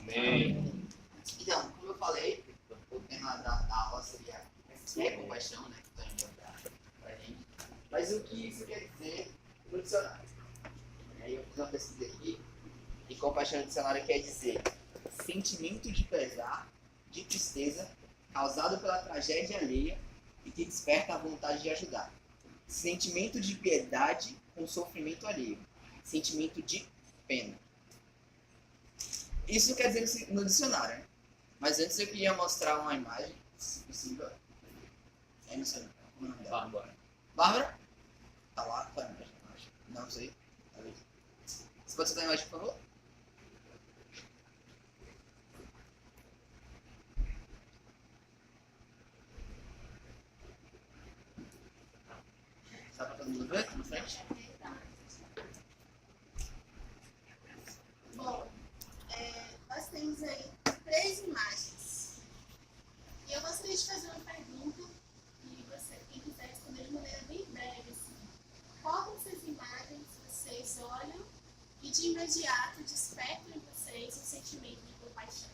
Amém. Então, como eu falei, o tema da aula seria compaixão, né? Que está pra gente. Mas o que isso quer dizer no dicionário? Aí eu fiz uma pesquisa aqui, e compaixão no dicionário quer dizer sentimento de pesar, de tristeza, causado pela tragédia alheia e que desperta a vontade de ajudar. Sentimento de piedade com sofrimento alheio. Sentimento de pena. Isso quer dizer no dicionário, né? Mas antes eu queria mostrar uma imagem, se possível. É no celular. Como é o nome dela? Bárbara. Bárbara? Tá lá? Qual é a imagem? Não sei. Você pode soltar a imagem, por favor? Dá pra todo mundo ver aqui na frente? Bom, nós temos aí 3 imagens. E eu gostaria de fazer uma pergunta e você, quem quiser responder de maneira bem breve, assim. Qual dessas imagens vocês olham e de imediato despertam em vocês um sentimento de compaixão?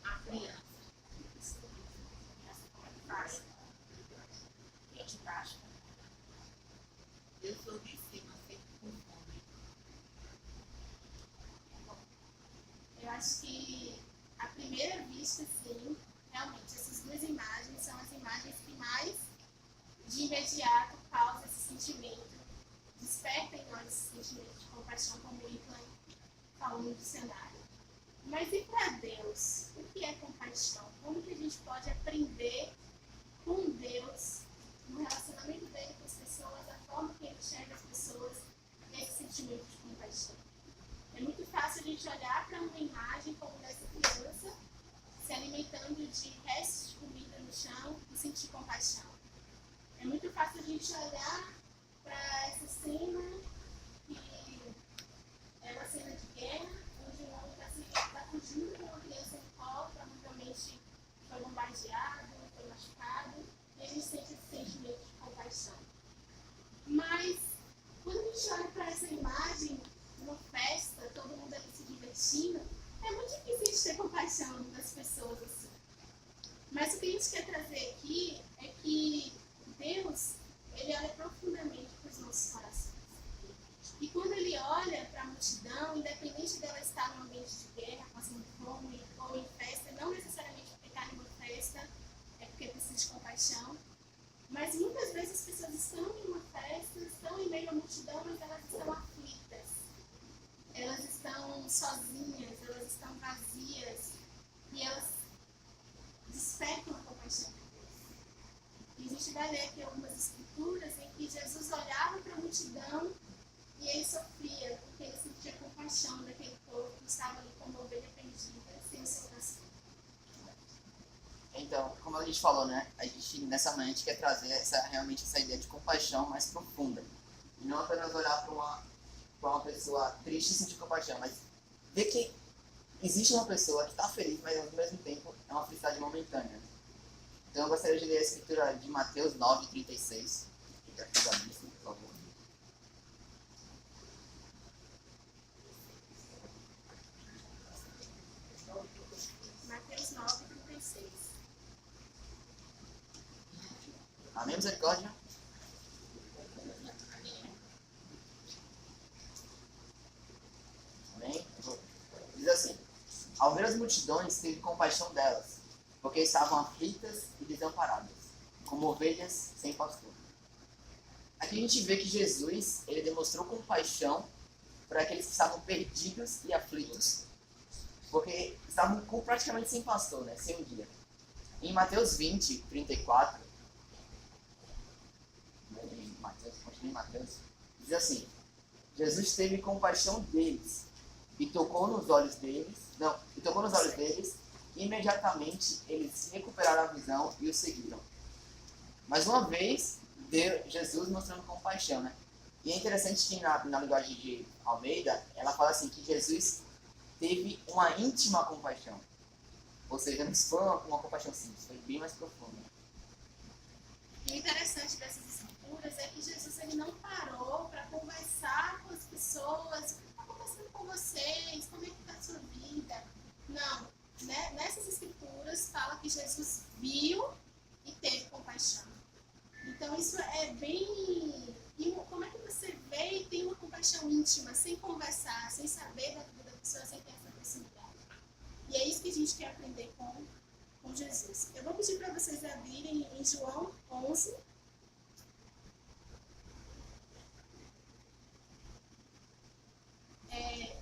A criança. E de baixo. Eu sou de cima, sempre com fome. Eu acho que, à primeira vista, sim, realmente, essas 2 imagens são as imagens que mais, de imediato, causam esse sentimento, despertam em nós esse sentimento de compaixão, como o Ivan falou no dicionário. Mas e para Deus? O que é compaixão? Como que a gente pode aprender com Deus, no relacionamento dele com as pessoas, a forma que ele enxerga as pessoas, esse sentimento de compaixão? É muito fácil a gente olhar para uma imagem como dessa criança se alimentando de restos de comida no chão e sentir compaixão. É muito fácil a gente olhar para essa cena que é uma cena de guerra, onde um homem está fugindo com uma criança no colo, provavelmente foi bombardeado, foi machucado, e a gente sente esse sentimento de compaixão. Mas, quando a gente olha para essa imagem, uma festa, todo mundo ali se divertindo, é muito difícil a gente ter compaixão das pessoas assim. Mas o que a gente quer trazer aqui é que Deus, ele olha profundamente para os nossos corações. E quando ele olha para a multidão, independente dela estar num ambiente de guerra, passando fome ou em festa, não necessariamente porque está em uma festa, é porque precisa de compaixão. Mas muitas vezes as pessoas estão em uma festa, estão em meio à multidão, mas elas estão aflitas. Elas estão sozinhas, elas estão vazias e elas despertam a compaixão de Deus. E a gente vai ler aqui algumas escrituras em que Jesus olhava para a multidão e ele sofria, porque ele sentia compaixão daquele povo que estava ali como uma ovelha perdida, sem o seu pastor. Então, como a gente falou, né? A gente, nessa manhã, a gente quer trazer realmente essa ideia de compaixão mais profunda. E não apenas olhar para uma pessoa triste e sentir compaixão, mas ver que existe uma pessoa que está feliz, mas ao mesmo tempo é uma felicidade momentânea. Então eu gostaria de ler a escritura de Mateus 9:36. Fica aqui da lista, por favor. Mateus 9:36. Amém, misericórdia? Amém? Diz assim: ao ver as multidões, teve compaixão delas, porque estavam aflitas e desamparadas, como ovelhas sem pastor. Aqui a gente vê que Jesus, ele demonstrou compaixão para aqueles que estavam perdidos e aflitos, porque estavam praticamente sem pastor, né? Sem um guia. Em Mateus 20:34, continua em Mateus, diz assim: Jesus teve compaixão deles e tocou nos olhos deles, e imediatamente eles recuperaram a visão e o seguiram. Mais uma vez, Jesus mostrando compaixão, né? E é interessante que na linguagem de Almeida, ela fala assim que Jesus teve uma íntima compaixão. Ou seja, não foi uma compaixão simples, foi bem mais profunda. E o interessante dessas escrituras é que Jesus ele não parou para conversar com as pessoas. O que está acontecendo com vocês? Como é que está a sua vida? aprender com Jesus. Eu vou pedir para vocês abrirem em João 11.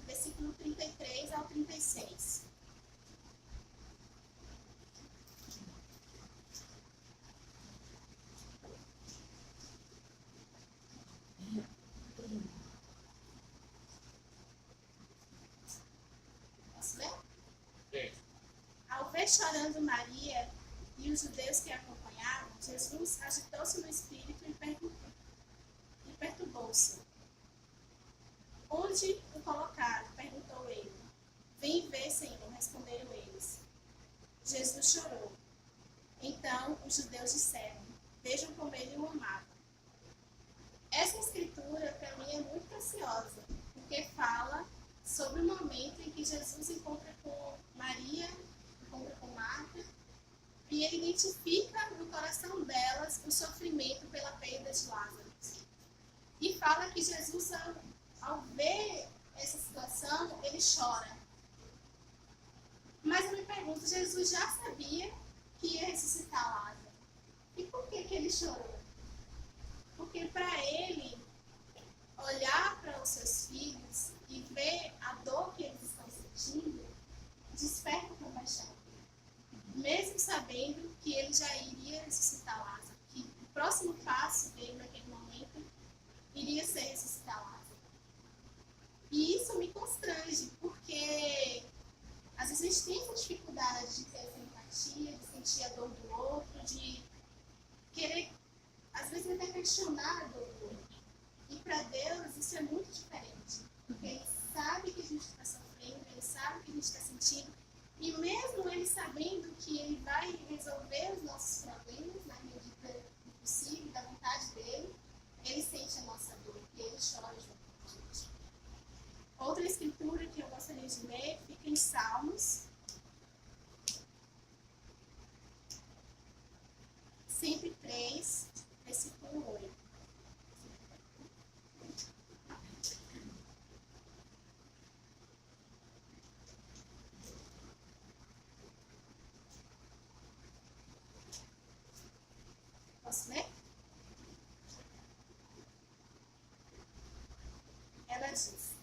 Versículo 33 ao 36. Posso ler? Ao ver chorando Maria e os judeus que a acompanhavam, Jesus agitou-se no espírito e perturbou-se. Onde o colocaram? Perguntou ele. Vem ver, Senhor, responderam eles. Jesus chorou. Então os judeus disseram, vejam como ele o amava. Essa escritura, para mim, é muito preciosa, porque fala sobre o momento em que Jesus encontra com Maria, encontra com Marta, e ele identifica no coração delas o sofrimento pela perda de Lázaro. E fala que Jesus, ao ver essa situação, ele chora. Mas eu me pergunto, Jesus já sabia que ia ressuscitar Lázaro. E por que ele chorou? Porque para ele, olhar para os seus filhos e ver a dor que eles estão sentindo, desperta compaixão. Mesmo sabendo que ele já iria ressuscitar Lázaro, que o próximo passo dele naquele momento iria ser ressuscitar Lázaro. E isso me constrange, porque às vezes a gente tem essa dificuldade de ter essa empatia, de sentir a dor do outro, de querer, às vezes, até questionar a dor do outro. E para Deus isso é muito diferente, porque Ele sabe que a gente está sofrendo, Ele sabe que a gente está sentindo, e mesmo Ele sabendo que Ele vai resolver os nossos problemas na medida do possível, da vontade dEle, Ele sente a nossa dor e Ele chora junto com a gente. Outra escritura que eu gostaria de ler fica em Salmos 103, versículo 8. Posso ler? Ela diz: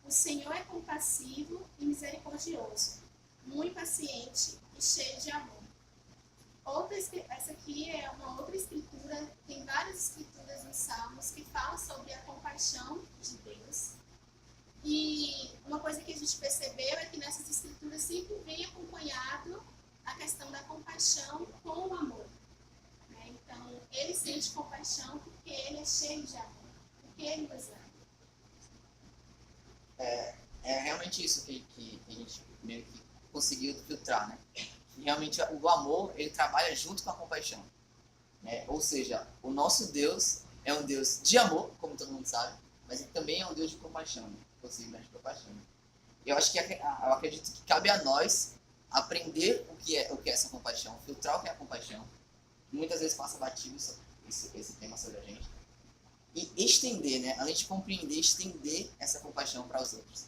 o Senhor é compassivo e misericordioso, muito paciente e cheio de amor. Essa aqui é uma outra escritura, tem várias escrituras nos Salmos que falam sobre a compaixão de Deus. E uma coisa que a gente percebeu é que nessas escrituras sempre vem acompanhado a questão da compaixão com o amor. Então, ele sente compaixão porque ele é cheio de amor, porque ele nos ama. É realmente isso que a gente meio que conseguiu filtrar, né? Realmente o amor, ele trabalha junto com a compaixão, né? Ou seja, o nosso Deus é um Deus de amor, como todo mundo sabe, mas ele também é um Deus de compaixão, né? Possivelmente de compaixão. E eu acho que eu acredito que cabe a nós aprender o que é essa compaixão, filtrar o que é a compaixão. Muitas vezes passa batido esse tema sobre a gente. E estender, né? Além de compreender, estender essa compaixão para os outros,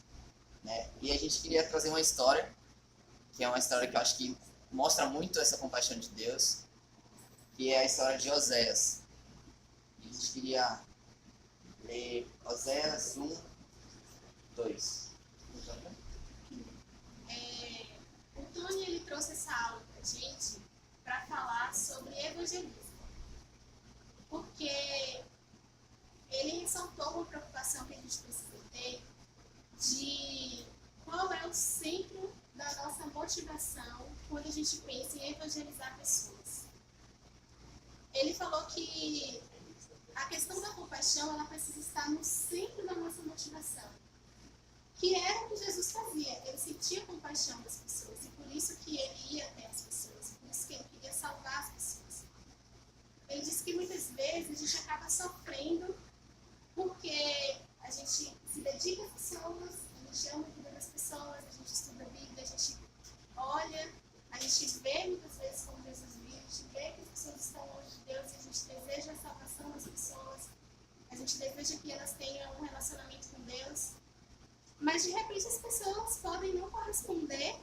né? E a gente queria trazer uma história, que é uma história que eu acho que mostra muito essa compaixão de Deus, que é a história de Oséias. A gente queria ler Oséias 1, 2. O Tony, ele trouxe essa aula pra gente para falar sobre evangelismo. Porque ele ressaltou uma preocupação que a gente precisa ter de qual é o centro da nossa motivação quando a gente pensa em evangelizar pessoas. Ele falou que a questão da compaixão, ela precisa estar no centro da nossa motivação, que era o que Jesus fazia. Ele sentia compaixão das pessoas e por isso que ele ia até as pessoas, por isso que ele queria salvar as pessoas. Ele disse que muitas vezes a gente acaba sofrendo porque a gente se dedica às pessoas, a gente ama a vida das pessoas, a gente estuda a Bíblia, a gente olha, a gente vê muitas vezes como Jesus vive, a gente vê que as pessoas estão longe de Deus e a gente deseja a salvação das pessoas, a gente deseja que elas tenham um relacionamento com Deus, mas de repente as pessoas podem não corresponder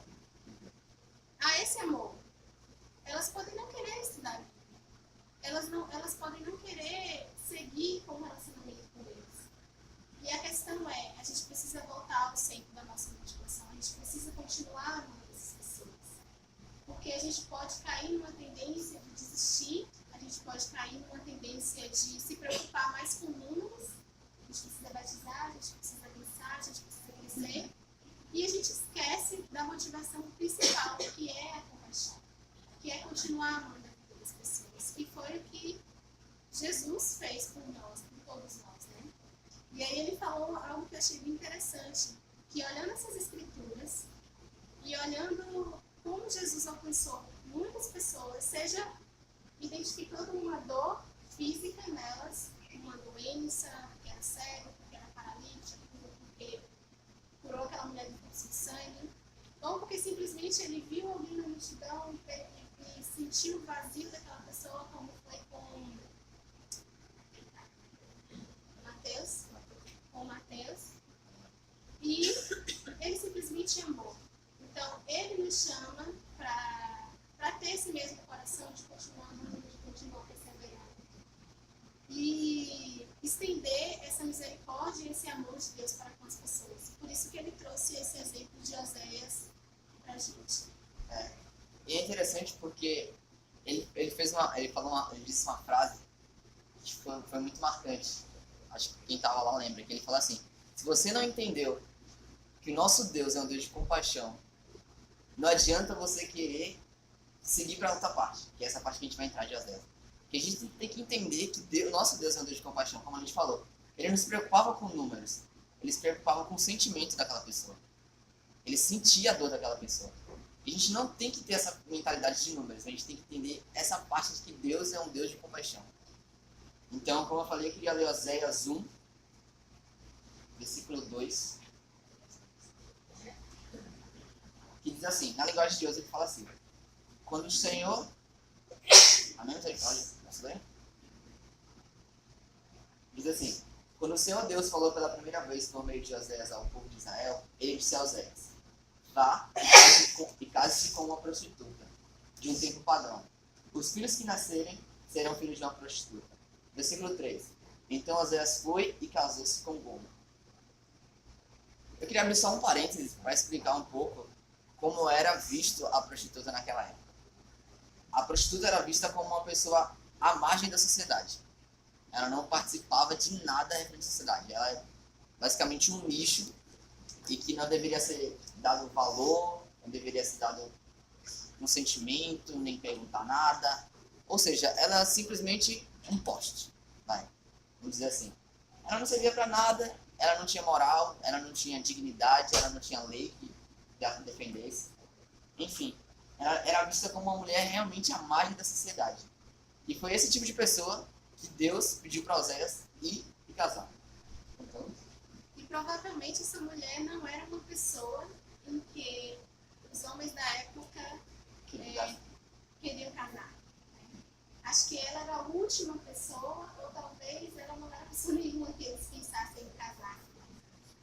da motivação principal, que é a compaixão, que é continuar amando as pessoas, que foi o que Jesus fez por nós, por todos nós, né? E aí ele falou algo que eu achei bem interessante, que olhando essas escrituras e olhando como Jesus alcançou muitas pessoas, seja identificando uma dor física nelas, uma doença, porque era cego, porque era paralítico, porque curou aquela mulher do fluxo de sangue, ou porque simplesmente ele viu alguém na multidão e sentiu o vazio daquela pessoa, como foi com Mateus, e ele simplesmente amou. Então, ele nos chama para ter esse mesmo coração de continuar amando, de continuar perseverando. E estender essa misericórdia e esse amor de Deus para com as pessoas. Por isso que ele trouxe esse exemplo de Oséias para a gente. E é interessante porque ele disse uma frase que foi muito marcante. Acho que quem estava lá lembra, que ele falou assim: se você não entendeu que o nosso Deus é um Deus de compaixão, não adianta você querer seguir para outra parte, que é essa parte que a gente vai entrar de Oséias. Porque a gente tem que entender que o nosso Deus é um Deus de compaixão, como a gente falou. Ele não se preocupava com números, ele se preocupava com o sentimento daquela pessoa. Ele sentia a dor daquela pessoa. E a gente não tem que ter essa mentalidade de números, a gente tem que entender essa parte de que Deus é um Deus de compaixão. Então, como eu falei, eu queria ler Oséias 1, versículo 2, que diz assim, na linguagem de Deus ele fala assim: quando o Senhor... Amém? Posso ler? Diz assim: quando o Senhor Deus falou pela primeira vez por meio de Oséias ao povo de Israel, ele disse a Oséias: vá e case-se com uma prostituta, de um tempo padrão. Os filhos que nascerem serão filhos de uma prostituta. Versículo 3. Então Oséias foi e casou-se com Gomer. Eu queria abrir só um parênteses para explicar um pouco como era visto a prostituta naquela época. A prostituta era vista como uma pessoa à margem da sociedade. Ela não participava de nada referente à sociedade. Ela é basicamente um nicho e que não deveria ser dado valor, não deveria ser dado um sentimento, nem perguntar nada. Ou seja, ela é simplesmente um poste. Vamos dizer assim. Ela não servia para nada, ela não tinha moral, ela não tinha dignidade, ela não tinha lei que a defendesse. Enfim, ela era vista como uma mulher realmente à margem da sociedade. E foi esse tipo de pessoa que Deus pediu para Oséias ir e casar. Então, e provavelmente essa mulher não era uma pessoa em que os homens da época queriam casar. Acho que ela era a última pessoa, ou talvez ela não era pessoa nenhuma que eles pensassem em casar.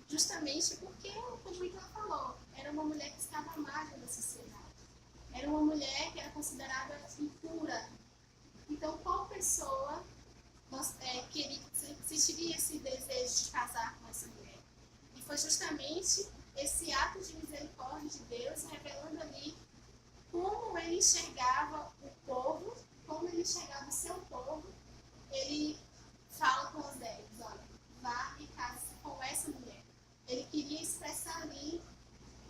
Justamente porque, como ela falou, era uma mulher que estava à margem da sociedade. Era uma mulher que era considerada impura. Então, qual pessoa sentiria esse desejo de casar com essa mulher? E foi justamente esse ato de misericórdia de Deus revelando ali como ele enxergava o povo, como ele enxergava o seu povo. Ele fala com Oséias: olha, vá e case-se com essa mulher. Ele queria expressar ali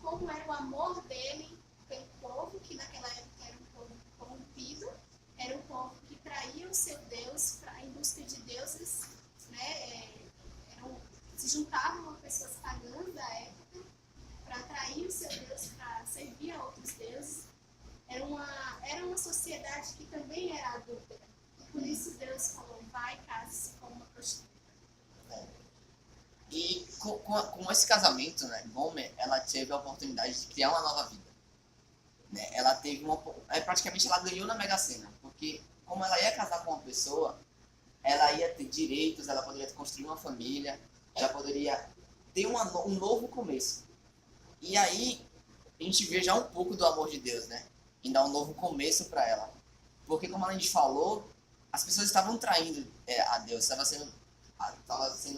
como era o amor dele pelo povo, que naquela época era um povo corrompido, era um povo que traía o seu Deus em busca de deuses, né? Se juntavam a pessoas pagãs da época para atrair o seu Deus, para servir a outros deuses. Era uma sociedade que também era adúltera. E por isso Deus falou: vai e case-se com uma prostituta. E com esse casamento, né, Gomer, ela teve a oportunidade de criar uma nova vida. Né? Ela teve praticamente ela ganhou na Mega Sena, porque como ela ia casar com uma pessoa, ela ia ter direitos, ela poderia construir uma família, ela poderia ter um novo começo. E aí a gente vê já um pouco do amor de Deus, né? Em dar um novo começo para ela. Porque como a gente falou, as pessoas estavam traindo a Deus, estavam sendo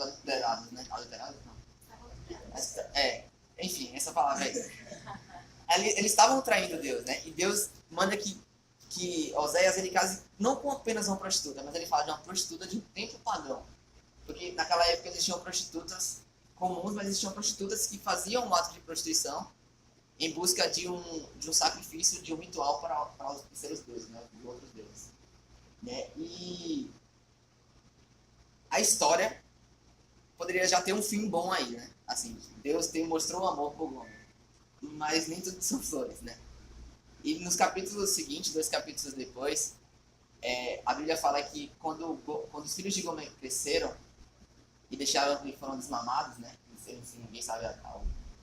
adulteradas, né? Adulteradas? Não. Enfim, essa palavra aí. Eles estavam traindo Deus, né? E Deus manda que Oséias ele case não com apenas uma prostituta, mas ele fala de uma prostituta de um tempo padrão. Porque naquela época existiam prostitutas comuns, mas existiam prostitutas que faziam um ato de prostituição em busca de um sacrifício, de um ritual para os terceiros deuses, né, de outros deuses. Né? E a história poderia já ter um fim bom aí, né? Assim, Deus mostrou o amor por Gomer, mas nem tudo são flores, né? E nos capítulos seguintes, 2 capítulos depois, a Bíblia fala que quando os filhos de Gomer cresceram e foram desmamados, né? Ninguém sabe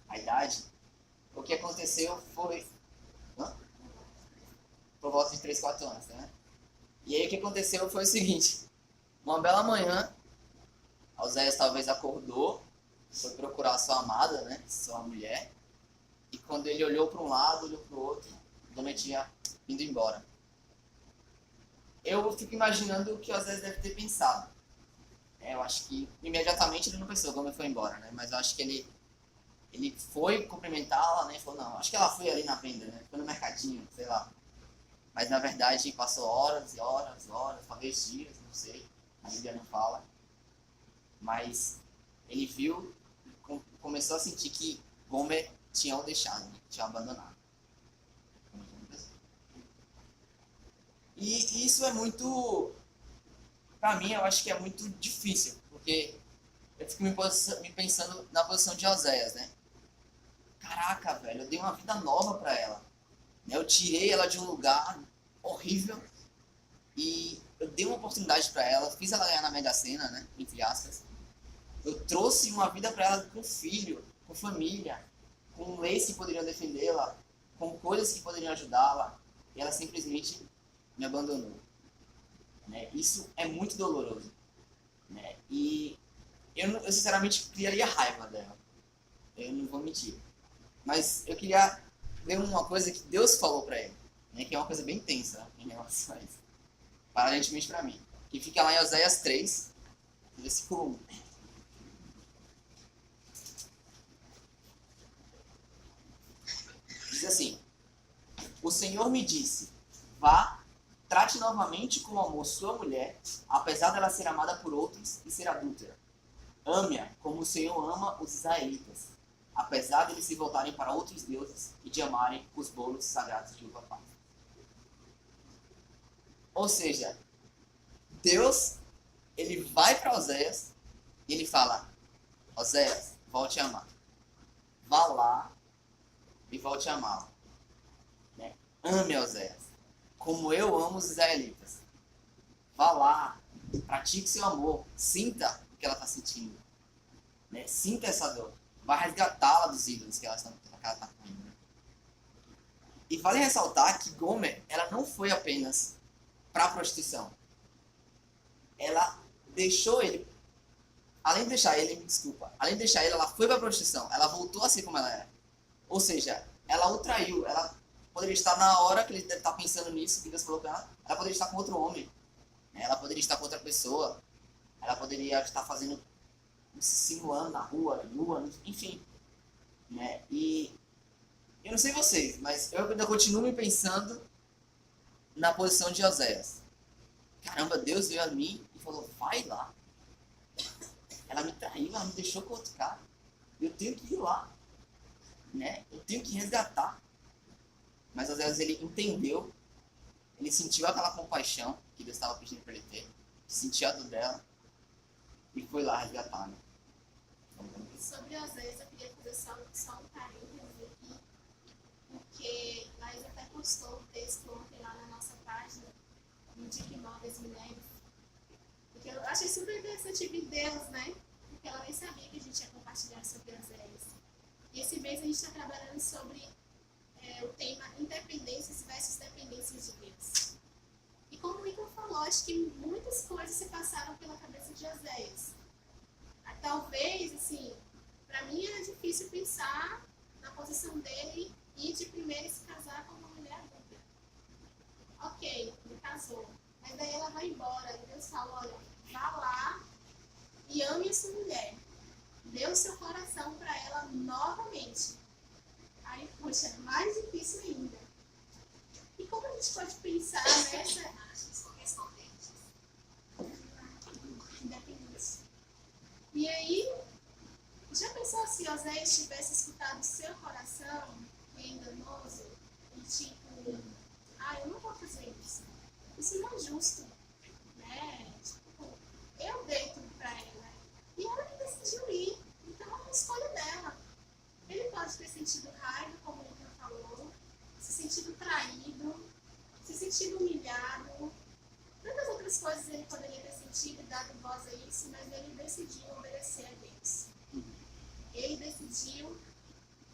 a idade. O que aconteceu foi... Por volta de 3, 4 anos, né? E aí o que aconteceu foi o seguinte. Uma bela manhã, Oséias talvez acordou, foi procurar sua amada, né? Sua mulher. E quando ele olhou para um lado, olhou para o outro, Gomer tinha ido embora. Eu fico imaginando o que Oséias deve ter pensado. Eu acho que imediatamente ele não pensou, Gomer foi embora, né? Mas eu acho que ele foi cumprimentá-la, né? Falou, não, acho que ela foi ali na venda, né? Foi no mercadinho, sei lá. Mas na verdade passou horas e horas e horas, talvez dias, não sei. A Bíblia não fala. Mas ele viu, começou a sentir que Gomer tinha o deixado, né? Tinha abandonado. E isso é muito... Pra mim, eu acho que é muito difícil, porque eu fico me pensando na posição de Oséias, né? Caraca, velho, eu dei uma vida nova pra ela. Eu tirei ela de um lugar horrível e eu dei uma oportunidade pra ela, fiz ela ganhar na Mega Sena, né? Entre aspas. Eu trouxe uma vida pra ela com filho, com família, com leis que poderiam defendê-la, com coisas que poderiam ajudá-la, e ela simplesmente me abandonou. Né? Isso é muito doloroso. Né? E eu sinceramente criaria raiva dela. Eu não vou mentir. Mas eu queria ler uma coisa que Deus falou para ele, né? Que é uma coisa bem tensa em relação a isso. Aparentemente para mim. Que fica lá em Oséias 3, versículo 1. Diz assim: O Senhor me disse, vá, trate novamente com amor sua mulher, apesar dela ser amada por outros e ser adúltera. Ame-a como o Senhor ama os israelitas, apesar de eles se voltarem para outros deuses e de amarem os bolos sagrados de uva passa. Ou seja, Deus, ele vai para Oséias e ele fala, Oséias, volte a amar. Vá lá e volte a amá-la. Né? Ame Oséias, como eu amo os israelitas. Vá lá, pratique seu amor, sinta o que ela está sentindo. Né? Sinta essa dor. Vai resgatá-la dos ídolos que ela está comendo. Né? E vale ressaltar que Gomer, ela não foi apenas para a prostituição. Ela deixou ele, além de deixar ele, ela foi para a prostituição. Ela voltou a ser como ela era. Ou seja, ela o traiu. Ela poderia estar na hora que ele deve estar pensando nisso, que Deus falou para ela. Ela poderia estar com outro homem. Ela poderia estar com outra pessoa. Ela poderia estar fazendo, simulando na rua, nua, enfim. Né? E eu não sei vocês, mas eu ainda continuo me pensando na posição de Oséias. Caramba, Deus veio a mim e falou, vai lá. Ela me traiu, ela me deixou com outro cara. Eu tenho que ir lá. Né? Eu tenho que resgatar. Mas Oséias, ele entendeu, ele sentiu aquela compaixão que Deus estava pedindo para ele ter, sentiu a dor dela e foi lá resgatar. Né? Sobre Oséias, eu queria fazer só um parênteses aqui, porque Laís até postou o texto ontem lá na nossa página, no Dique Móveis Mulheres, porque eu achei super interessante vir Deus, né? Porque ela nem sabia que a gente ia compartilhar sobre Oséias. E esse mês a gente está trabalhando sobre o tema independências versus dependências de Deus. E como o Igor falou, acho que muitas coisas se passaram pela cabeça de Oséias. Talvez, assim, para mim era difícil pensar na posição dele e de primeiro se casar com uma mulher adulta. Ok, ele casou. Mas daí ela vai embora e Deus fala, olha, vá lá e ame essa mulher. Dê o seu coração para ela novamente. Aí, poxa, é mais difícil ainda. E como a gente pode pensar nessa imagens correspondentes? Independência. E aí, já pensou se Oséias tivesse escutado o seu coração e sentido humilhado. Tantas outras coisas ele poderia ter sentido e dado voz a isso, mas ele decidiu obedecer a Deus. Ele decidiu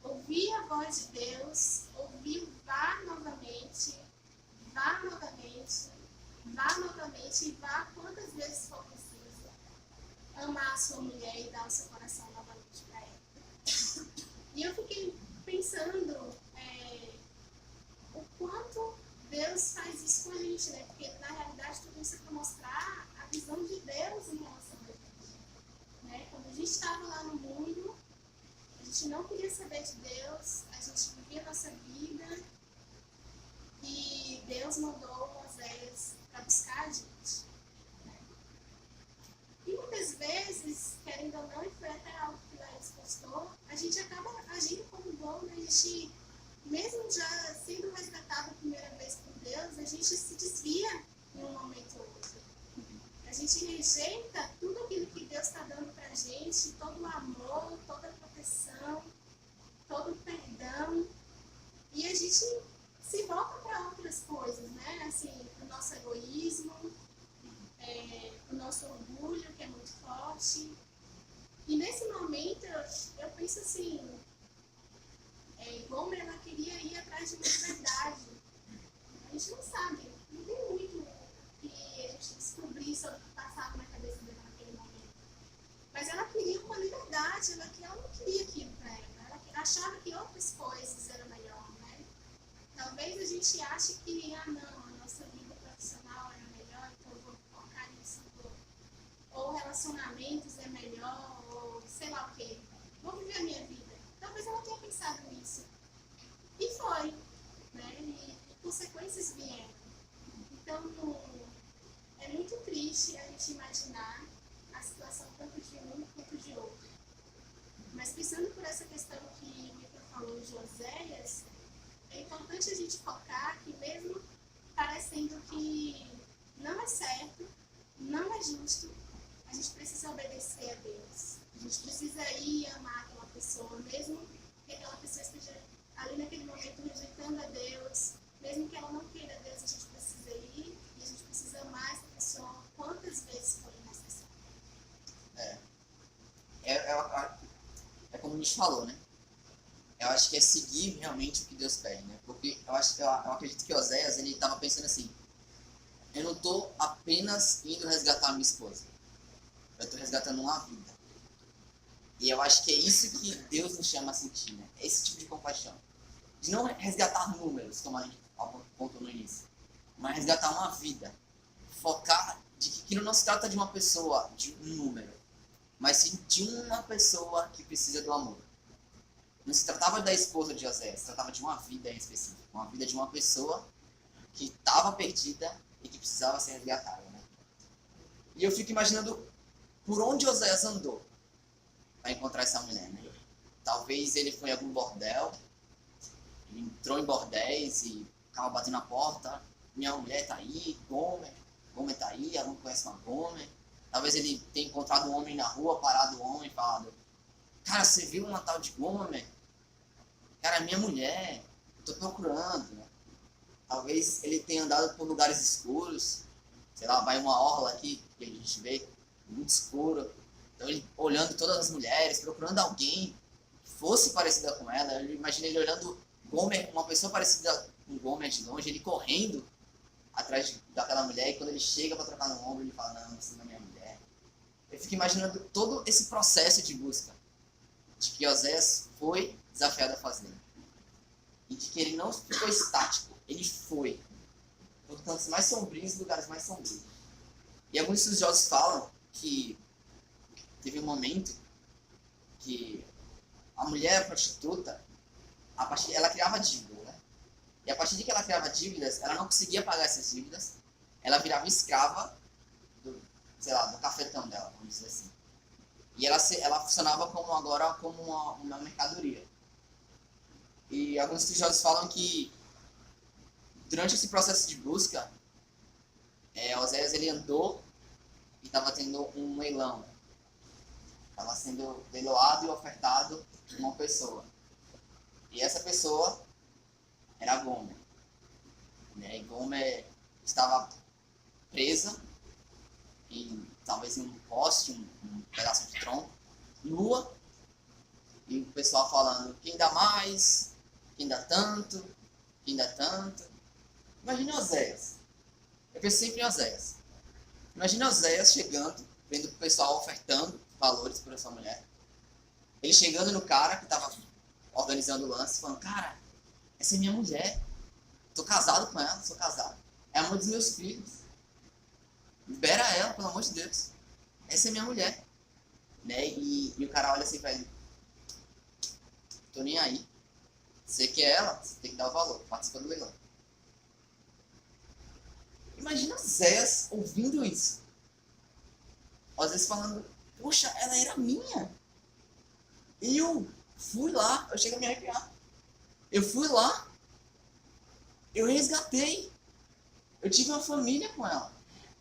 ouvir a voz de Deus, ouvir vá novamente, vá novamente, vá novamente e vá quantas vezes for preciso. Amar a sua mulher e dar o seu coração novamente para ela. E eu fiquei pensando o quanto Deus faz isso com a gente, né? Porque na realidade tudo isso é para mostrar a visão de Deus em relação a gente. Né? Quando a gente estava lá no mundo, a gente não queria saber de Deus, a gente vivia a nossa vida e Deus mandou Oséias para buscar a gente. Né? E muitas vezes, querendo ou não, e foi até algo que o Laís postou, a gente acaba agindo como bom, né? A gente, mesmo já sendo resgatado a primeira vez por Deus, a gente se desvia em um momento ou outro. A gente rejeita tudo aquilo que Deus está dando para a gente, todo o amor, toda a proteção, todo o perdão, e a gente se volta para outras coisas, né? Assim, para o nosso egoísmo, para o nosso orgulho, que é muito forte. E nesse momento, eu penso assim, Gomer, ela queria ir atrás de uma liberdade. A gente não sabe, não tem muito que a gente descobrir sobre o que passava na cabeça dela naquele momento. Mas ela queria uma liberdade, ela não queria aquilo para ela. Ela achava que outras coisas eram melhor, né? Talvez a gente ache que, não, a nossa vida profissional era melhor, então eu vou focar nisso. Ou relacionamentos é melhor, ou sei lá o quê. Vou viver a minha vida. Talvez ela tenha pensado nisso. E foi, né? E consequências vieram. Então, é muito triste a gente imaginar a situação tanto de um quanto de outro. Mas pensando por essa questão que o Victor falou de Oséias, é importante a gente focar que mesmo parecendo que não é certo, não é justo, a gente precisa obedecer a Deus. A gente precisa ir e amar aquela pessoa, mesmo que aquela pessoa esteja ali naquele momento rejeitando a Deus, mesmo que ela não queira a Deus, a gente precisa ir e a gente precisa amar essa pessoa quantas vezes for necessário. É como a gente falou, né? Eu acho que é seguir realmente o que Deus pede, né? Porque eu acredito que Oséias, ele estava pensando assim, eu não estou apenas indo resgatar a minha esposa, eu estou resgatando uma vida. E eu acho que é isso que Deus nos chama a sentir, né? Esse tipo de compaixão. De não resgatar números, como a gente apontou no início, mas resgatar uma vida. Focar de que não se trata de uma pessoa, de um número, mas sim de uma pessoa que precisa do amor. Não se tratava da esposa de Oséias, se tratava de uma vida em específico. Uma vida de uma pessoa que estava perdida e que precisava ser resgatada, né? E eu fico imaginando por onde Oséias andou para encontrar essa mulher, né? Talvez ele foi em algum bordel, ele entrou em bordéis e ficava batendo na porta. Minha mulher tá aí, Gomer tá aí, ela não conhece uma Gomer. Talvez ele tenha encontrado um homem na rua, parado o homem e falado, cara, você viu uma tal de Gomer? Cara, é minha mulher, eu tô procurando, né? Talvez ele tenha andado por lugares escuros, sei lá, vai uma orla aqui, que a gente vê, muito escuro. Então ele olhando todas as mulheres, procurando alguém que fosse parecida com ela. Eu imagino ele olhando Gomer, uma pessoa parecida com Gomer de longe, ele correndo atrás daquela mulher, e quando ele chega para trocar no ombro, ele fala, não, essa não é minha mulher. Eu fico imaginando todo esse processo de busca, de que Oséias foi desafiado a fazer. E de que ele não ficou estático, ele foi. Por cantos mais sombrios e lugares mais sombrios. E alguns estudiosos falam que teve um momento que a mulher prostituta, ela criava dívidas, né? E a partir de que ela criava dívidas, ela não conseguia pagar essas dívidas, ela virava escrava do, sei lá, do cafetão dela, vamos dizer assim. E ela funcionava como uma mercadoria. E alguns estudiosos falam que durante esse processo de busca, Oséias ele andou e estava tendo um leilão. Estava sendo leiloado e ofertado uma pessoa. E essa pessoa era Gomer. né? E Gomer estava presa talvez em um poste, um pedaço de tronco, nua, e o pessoal falando, quem dá mais, quem dá tanto, quem dá tanto. Imagine Oséias. Eu penso sempre em Oséias. Imagine Oséias chegando, vendo o pessoal ofertando valores por essa mulher. Ele chegando no cara que estava organizando o lance, falando, cara, essa é minha mulher. Tô casado com ela, sou casado. É a mãe dos meus filhos. Libera ela, pelo amor de Deus. Essa é minha mulher. Né? E o cara olha assim pra ele. Tô nem aí. Você quer ela, você tem que dar o valor. Participa do leilão. Imagina Zéias ouvindo isso. Às vezes falando, poxa, ela era minha. Eu fui lá, eu chego a me arrepiar. Eu fui lá, eu resgatei. Eu tive uma família com ela.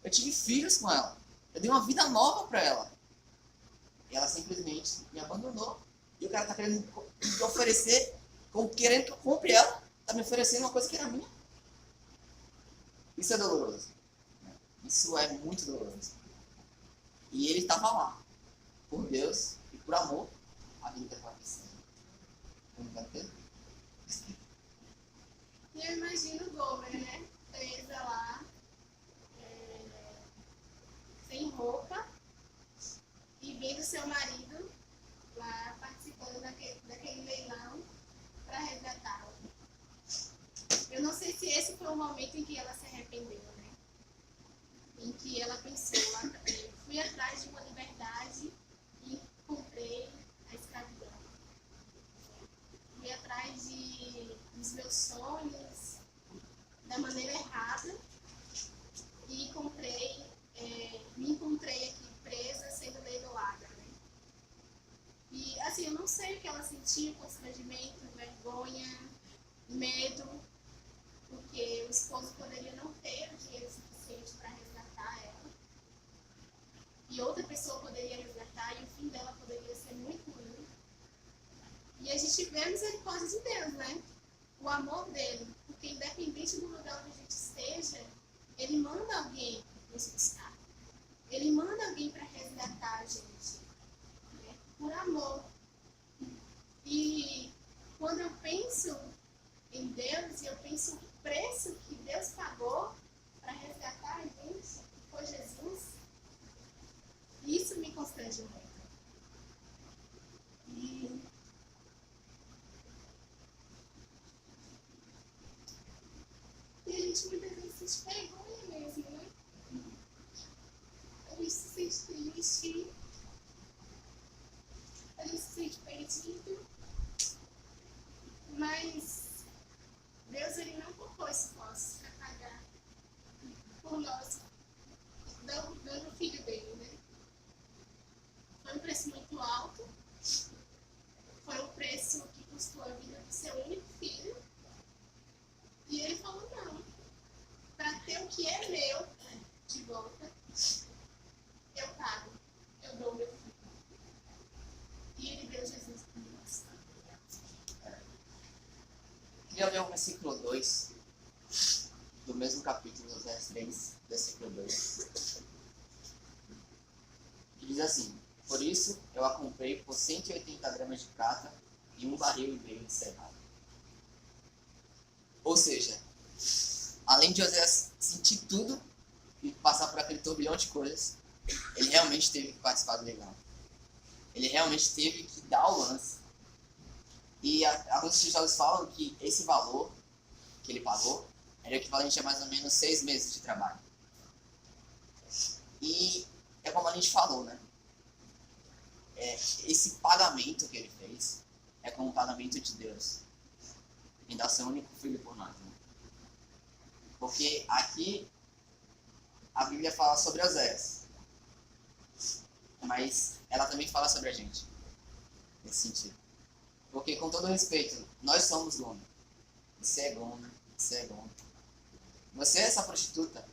Eu tive filhos com ela. Eu dei uma vida nova pra ela. E ela simplesmente me abandonou. E o cara tá querendo me oferecer, querendo que eu compre ela, tá me oferecendo uma coisa que era minha. Isso é doloroso. Isso é muito doloroso. E ele estava lá, por Deus e por amor, a vida está acontecendo. Não vai ter? E eu imagino o Gomer, né? Presa lá, sem roupa, e vendo seu marido lá participando daquele leilão para resgatá-la. Eu não sei se esse foi o momento em que ela se arrependeu, né? Em que ela pensou, fui atrás de uma liberdade e comprei a escravidão. Fui atrás dos meus sonhos da maneira errada e me encontrei aqui presa, sendo leiloada, né? E assim, eu não sei o que ela sentiu, constrangimento, vergonha, medo, porque o esposo poderia não ter o dinheiro suficiente para resgatar ela. E outra pessoa poderia resgatar e o fim dela poderia ser muito ruim. E a gente vê a misericórdia de Deus, né? O amor dele. Porque independente do lugar onde a gente esteja, ele manda alguém nos buscar. Ele manda alguém para resgatar a gente. Né? Por amor. E quando eu penso em Deus e eu penso no preço que Deus pagou para resgatar a gente, que foi Jesus, isso me constrange muito. E a gente muitas vezes sente vergonha mesmo, né? A gente se sente triste, a gente se sente perdido, mas Deus ele não colocou esforços para pagar por nós, dando o filho dele, né? Foi um preço muito alto, foi um preço que custou a vida do seu único filho, e ele falou não, para ter o que é meu de volta, eu pago, eu dou meu filho. E ele deu Jesus por nós. Queria ler o versículo 2 do mesmo capítulo, verso 3, versículo 2. Que diz assim: por isso eu a comprei por 180 gramas de prata e 1,5 barril de cevada. Ou seja, além de José sentir tudo e passar por aquele turbilhão de coisas, ele realmente teve que participar do leilão. Ele realmente teve que dar o lance. E alguns estudiosos falam que esse valor que ele pagou era equivalente a mais ou menos 6 meses de trabalho. E é como a gente falou, né? Esse pagamento que ele fez é como um pagamento de Deus em dar seu único filho por nós. Né? Porque aqui a Bíblia fala sobre Oséias, mas ela também fala sobre a gente, nesse sentido. Porque, com todo respeito, nós somos Gomer. Você é Gomer, você é Gomer. Você é essa prostituta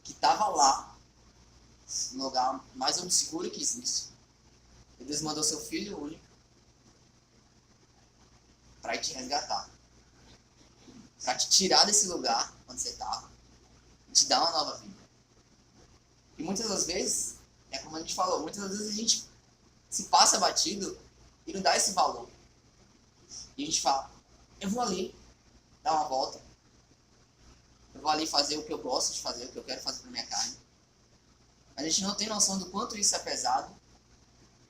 que estava lá, no lugar mais obscuro que existe. E Deus mandou seu filho único para te resgatar. para te tirar desse lugar onde você estava e te dar uma nova vida. E muitas das vezes, é como a gente falou, muitas das vezes a gente se passa batido e não dá esse valor. E a gente fala, eu vou ali dar uma volta, eu vou ali fazer o que eu gosto de fazer, o que eu quero fazer para minha carne. Mas a gente não tem noção do quanto isso é pesado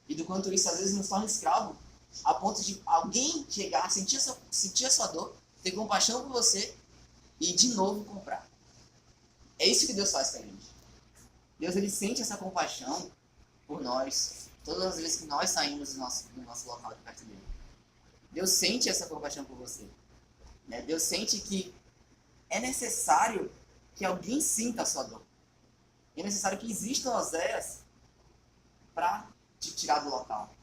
e do quanto isso às vezes nos torna escravo, a ponto de alguém chegar, sentir a sua dor, ter compaixão por você e de novo comprar. É isso que Deus faz com a gente. Deus, ele sente essa compaixão por nós todas as vezes que nós saímos do nosso local de perto dele. Deus sente essa compaixão por você. Né? Deus sente que é necessário que alguém sinta a sua dor. E é necessário que existam Oséias para te tirar do local.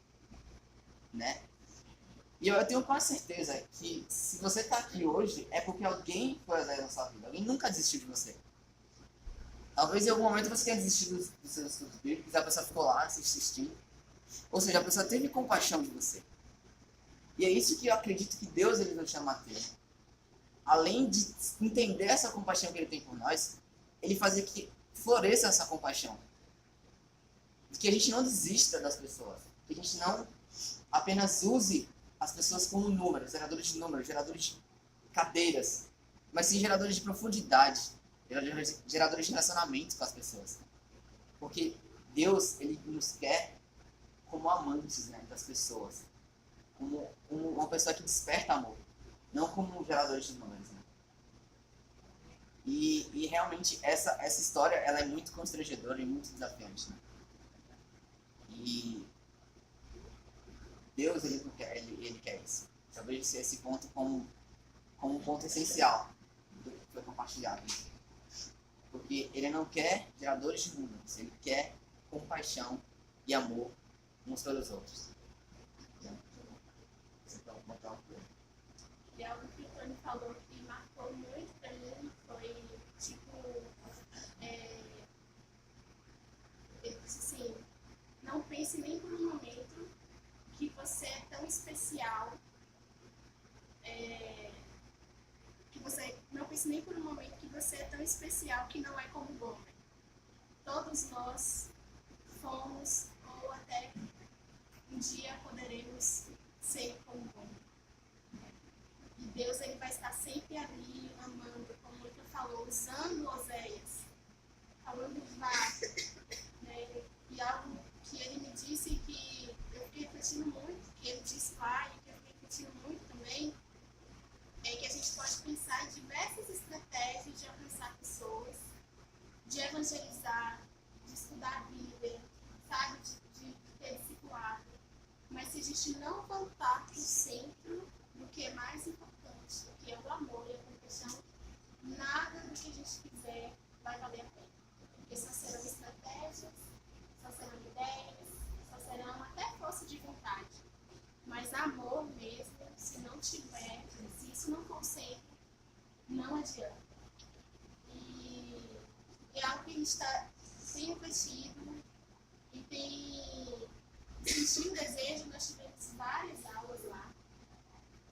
Né? E eu tenho quase certeza que se você está aqui hoje, é porque alguém foi Oséias na sua vida. Alguém nunca desistiu de você. Talvez em algum momento você tenha desistido dos seus estudos bíblicos, a pessoa ficou lá assistindo. Ou seja, a pessoa teve compaixão de você. E é isso que eu acredito que Deus ele nos chama a ter. Além de entender essa compaixão que ele tem por nós, ele faz que floresça essa compaixão. Que a gente não desista das pessoas. Que a gente não apenas use as pessoas como números, geradores de números, geradores de cadeiras, mas sim geradores de profundidade, geradores de relacionamento com as pessoas. Porque Deus, ele nos quer como amantes, né, das pessoas. Como uma pessoa que desperta amor. Não como geradores de números. Né? E realmente essa história ela é muito constrangedora e muito desafiante. Né? E Deus ele não quer, ele quer isso. Talvez esse ponto como um ponto essencial do que foi compartilhado. Porque ele não quer geradores de números, ele quer compaixão e amor uns pelos outros. E algo que o Tony falou que marcou muito pra mim foi, tipo, ele disse assim, não pense nem por um momento que você é tão especial, que você não pense nem por um momento que você é tão especial que não é como o homem. Todos nós fomos, ou até um dia poderemos ser como o homem. E Deus ele vai estar sempre ali, amando, como o Luca falou, usando Oséias, falando de vaca. Né? E algo que ele me disse que eu fiquei refletindo muito, que ele disse lá e que eu fiquei refletindo muito também, é que a gente pode pensar em diversas estratégias de alcançar pessoas, de evangelizar, de estudar a Bíblia, sabe, de ter discipulado. Mas se a gente não voltar para o centro do que é mais importante, que é o amor e a compaixão, nada do que a gente fizer vai valer a pena. Porque só serão estratégias, só serão ideias, só serão até força de vontade. Mas amor mesmo, se não tiver, se isso não for o centro, não adianta. E é algo que a gente tem refletido e tem sentido o desejo, nós tivemos várias aulas lá.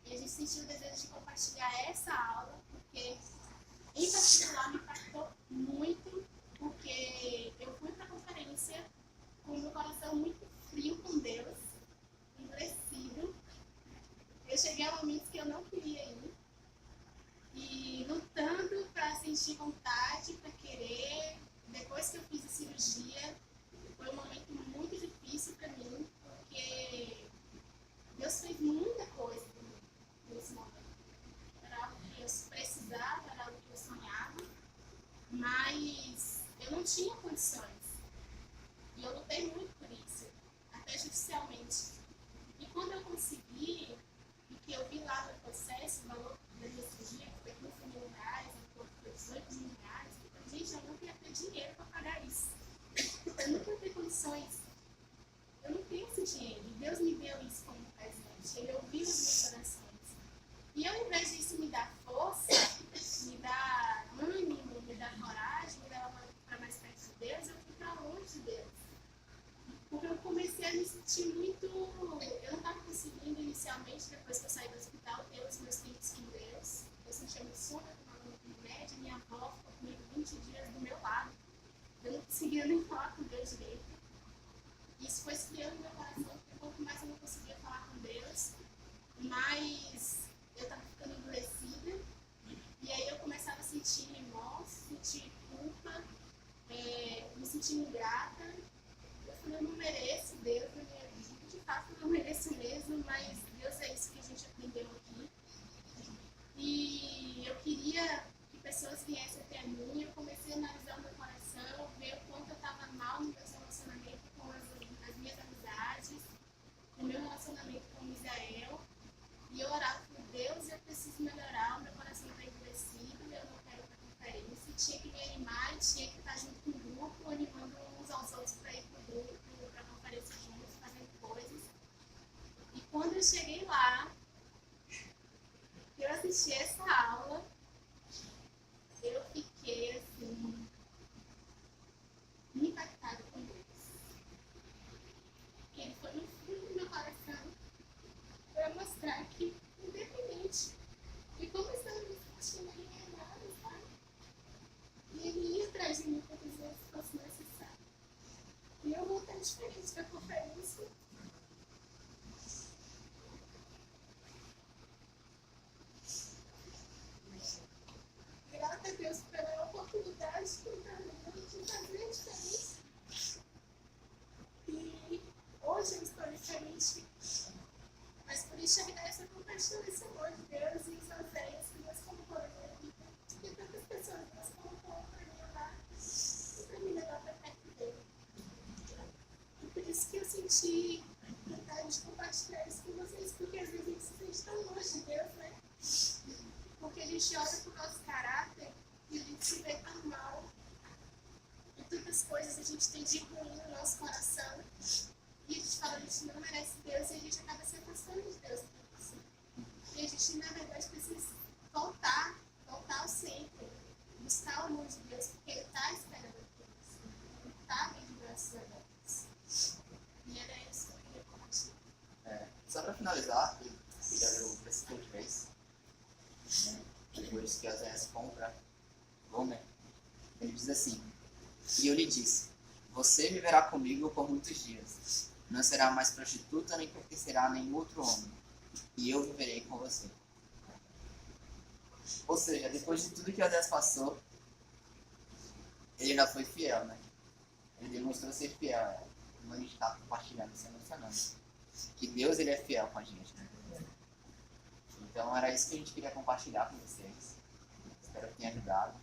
E a gente sentiu o desejo de compartilhar essa aula, porque em particular me impactou muito, porque eu fui para a conferência com o meu coração muito frio com Deus, endurecido. Eu cheguei a momentos que eu não queria ir, e lutando para sentir vontade, para querer. Depois que eu fiz a cirurgia, foi um momento muito difícil para mim, porque Deus fez muita coisa comigo nesse momento. Era algo que eu precisava, era algo que eu sonhava, mas eu não tinha condições. E eu lutei muito por isso, até judicialmente. E quando eu consegui, e que eu vi lá no processo, o valor da minha cirurgia, que foi R$15.000, foi R$18.000, eu falei, gente, eu não ia ter dinheiro para pagar isso. Eu não ia ter condições. Eu não tenho esse dinheiro. E Deus me deu isso como presente. Ele ouviu as minhas orações. E ao invés disso me dar força, me dar ânimo, me dar coragem, me dar para mais perto de Deus, eu fui para longe de Deus. Porque eu comecei a me sentir muito eu cheguei lá, eu assisti essa aula, eu fiquei assim, impactada com Deus. Ele foi no fundo do meu coração para mostrar que, independente de como eu estava me sentindo alienada, sabe? Ele ia atrás de mim quantas vezes fosse necessário. E eu voltei diferente da conferência. Graças a Deus pela oportunidade que ele está dando de fazer a diferença. E hoje eu estou diferente. Mas por enxergar essa compaixão, esse amor de Deus e os anseios que Deus colocou na minha vida, que tantas pessoas Deus colocou para me amar e para me levar para perto dele. E por isso que eu senti vontade de compartilhar isso com vocês, porque às vezes a gente se sente tão longe de Deus, né? Porque a gente olha para o nosso caráter e a gente se vê tão mal. E tantas coisas a gente tem de ruim no nosso coração. E a gente fala, a gente não merece Deus e a gente acaba se afastando de Deus. E a gente, na verdade, precisa voltar ao centro, buscar o amor de Deus, porque Ele está esperando por isso. Ele está bem de braços abertos. E era isso que eu queria compartilhar. Só para finalizar, eu já leu o versículo 3, depois que Oséias compra Gomer, ele diz assim: e eu lhe disse, você viverá comigo por muitos dias, não será mais prostituta nem pertencerá a nenhum outro homem, e eu viverei com você. Ou seja, depois de tudo que Oséias passou, ele ainda foi fiel, né? Ele demonstrou ser fiel, como a gente está compartilhando, se emocionando. Que Deus, ele é fiel com a gente, né? Então era isso que a gente queria compartilhar com vocês. Espero que tenha ajudado.